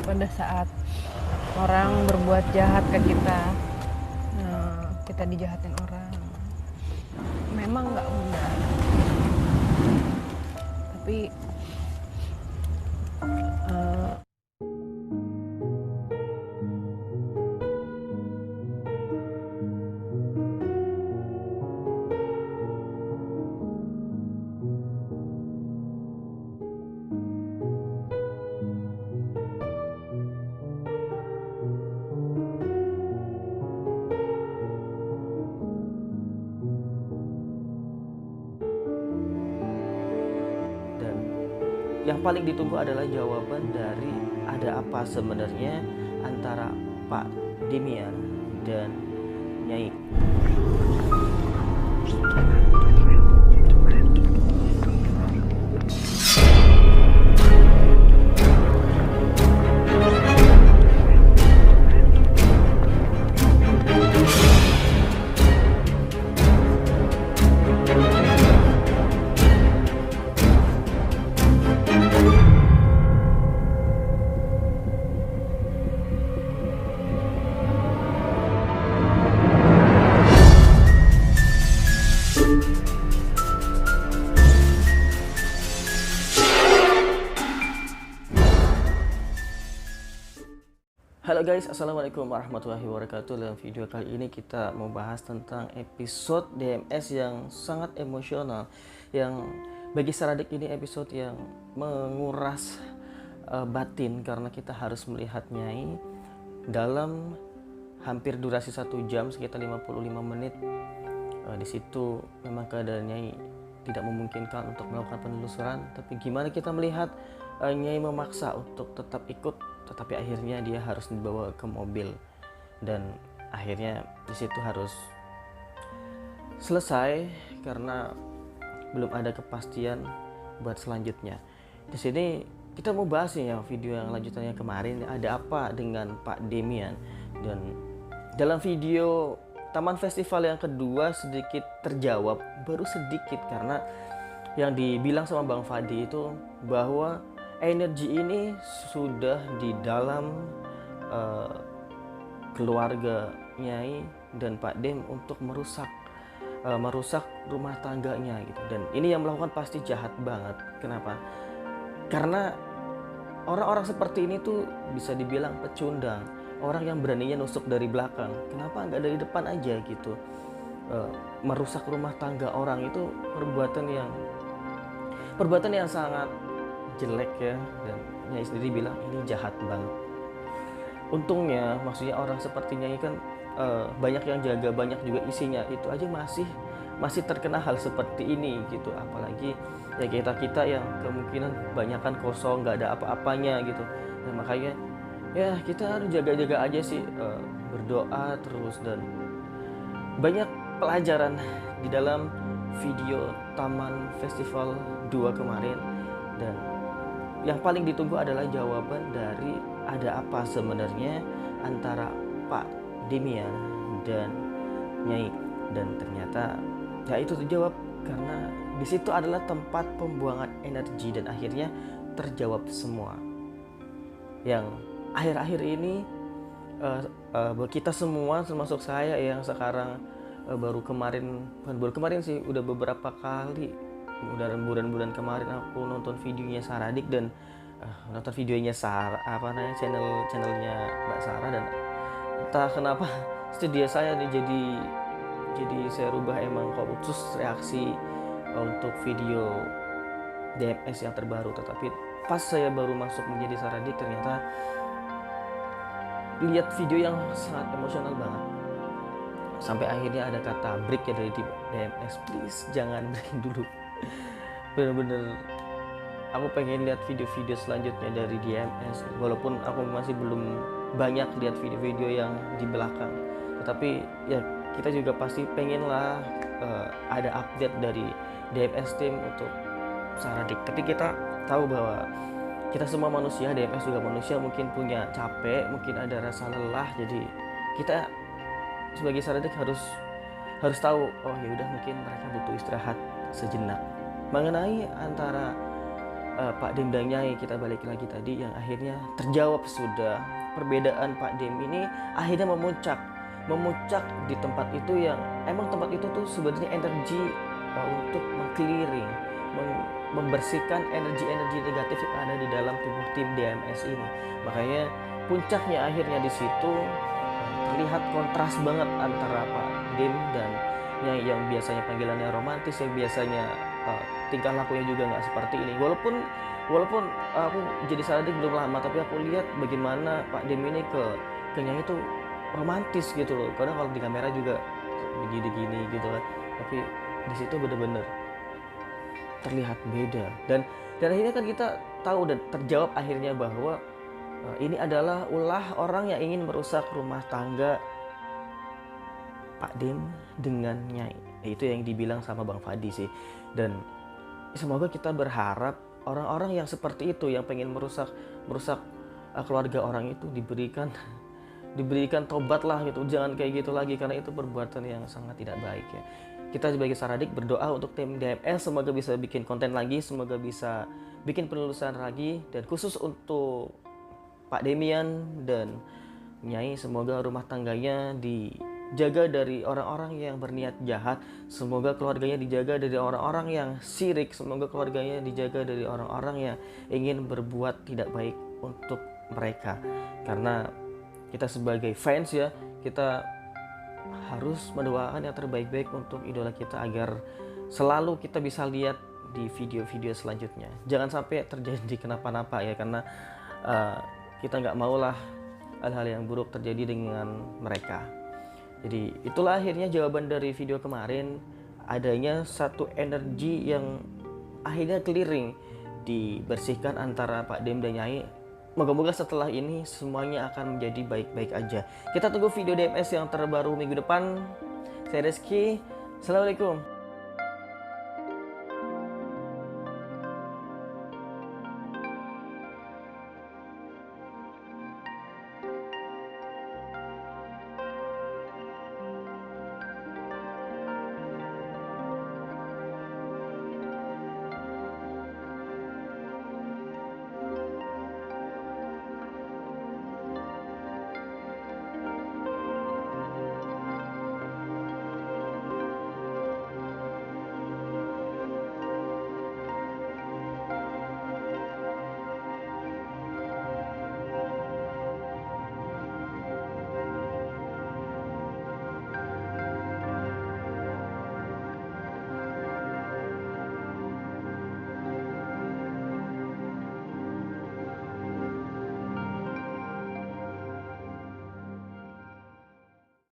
pada saat orang berbuat jahat ke kita, kita dijahatin orang. Memang nggak mudah, tapi dan yang paling ditunggu adalah jawaban dari ada apa sebenarnya antara Pak Demian dan Nyai. Halo guys, assalamualaikum warahmatullahi wabarakatuh. Dalam video kali ini kita mau bahas tentang episode DMS yang sangat emosional, yang bagi Saradik ini episode yang menguras batin karena kita harus melihat Nyai dalam hampir durasi 1 jam, sekitar 55 menit. Di situ memang keadaan Nyai tidak memungkinkan untuk melakukan penelusuran, tapi gimana kita melihat Nyai memaksa untuk tetap ikut, tetapi akhirnya dia harus dibawa ke mobil dan akhirnya di situ harus selesai karena belum ada kepastian buat selanjutnya. Di sini kita mau bahas ya video yang lanjutannya kemarin, ada apa dengan Pak Demian. Dan dalam video Taman Festival yang kedua sedikit terjawab, baru sedikit, karena yang dibilang sama Bang Fadi itu bahwa energi ini sudah di dalam keluarga Nyai dan Pak Dem untuk merusak rumah tangganya gitu. Dan ini yang melakukan pasti jahat banget. Kenapa? Karena orang-orang seperti ini tuh bisa dibilang pecundang, orang yang beraninya nusuk dari belakang. Kenapa nggak dari depan aja gitu? Merusak rumah tangga orang itu perbuatan yang sangat jelek ya, dan Nyai sendiri bilang ini jahat banget. Untungnya maksudnya orang seperti Nyai kan banyak yang jaga, banyak juga isinya, itu aja masih terkena hal seperti ini gitu. Apalagi ya kita yang kemungkinan banyakan kosong, nggak ada apa-apanya gitu. Dan makanya ya kita harus jaga-jaga aja sih, berdoa terus. Dan banyak pelajaran di dalam video Taman Festival 2 kemarin, dan yang paling ditunggu adalah jawaban dari ada apa sebenarnya antara Pak Demian dan Nyai. Dan ternyata ya itu terjawab karena di situ adalah tempat pembuangan energi, dan akhirnya terjawab semua. Yang akhir-akhir ini kita semua termasuk saya yang sekarang baru kemarin sih, udah beberapa kali, udah bulan-bulan kemarin aku nonton videonya Saradik dan nonton videonya channelnya Mbak Sarah, dan entah kenapa studio saya nih jadi saya rubah emang khusus reaksi untuk video DMS yang terbaru. Tetapi pas saya baru masuk menjadi Saradik, ternyata lihat video yang sangat emosional banget. Sampai akhirnya ada kata break ya dari DMS, please jangan break dulu. Bener-bener aku pengen lihat video-video selanjutnya dari DMS, walaupun aku masih belum banyak lihat video-video yang di belakang, tetapi ya kita juga pasti pengen lah ada update dari DMS team untuk Saradik. Tapi kita tahu bahwa kita semua manusia, DMS juga manusia, mungkin punya capek, mungkin ada rasa lelah. Jadi kita sebagai Saradik harus tahu, oh ya udah mungkin mereka butuh istirahat sejenak. Mengenai antara Pak Dem dan Nyai, kita balik lagi tadi yang akhirnya terjawab sudah. Perbedaan Pak Dem ini akhirnya memuncak di tempat itu yang emang tempat itu tuh sebenarnya energi untuk meng-clearing, membersihkan energi-energi negatif yang ada di dalam tubuh tim DMS ini. Makanya puncaknya akhirnya di situ terlihat kontras banget antara Pak Dem dan Nyai yang biasanya panggilannya romantis, yang biasanya tingkah lakunya juga nggak seperti ini. Walaupun aku jadi Saradik belum lama, tapi aku lihat bagaimana Pak Dem ini ke Nyai itu romantis gitu loh. Karena kalau di kamera juga begini-gini gitu kan, tapi di situ bener-bener terlihat beda. Dan akhirnya kan kita tahu dan terjawab akhirnya bahwa ini adalah ulah orang yang ingin merusak rumah tangga Pak Dem dengan Nyai. Itu yang dibilang sama Bang Fadi sih. Dan semoga kita berharap orang-orang yang seperti itu, yang pengen merusak keluarga orang itu diberikan tobat lah gitu. Jangan kayak gitu lagi, karena itu perbuatan yang sangat tidak baik ya. Kita sebagai Saradik berdoa untuk tim DMS semoga bisa bikin konten lagi, semoga bisa bikin penelusuran lagi, dan khusus untuk Pak Demian dan Nyai, semoga rumah tangganya dijaga dari orang-orang yang berniat jahat, semoga keluarganya dijaga dari orang-orang yang syirik, semoga keluarganya dijaga dari orang-orang yang ingin berbuat tidak baik untuk mereka. Karena kita sebagai fans ya, kita harus mendoakan yang terbaik-baik untuk idola kita agar selalu kita bisa lihat di video-video selanjutnya. Jangan sampai terjadi kenapa-napa ya, karena kita nggak maulah hal-hal yang buruk terjadi dengan mereka. Jadi itulah akhirnya jawaban dari video kemarin, adanya satu energi yang akhirnya clearing, dibersihkan antara Pak Dem dan Nyai. Moga-moga setelah ini semuanya akan menjadi baik-baik aja. Kita tunggu video DMS yang terbaru minggu depan. Saya Rizky, Assalamualaikum.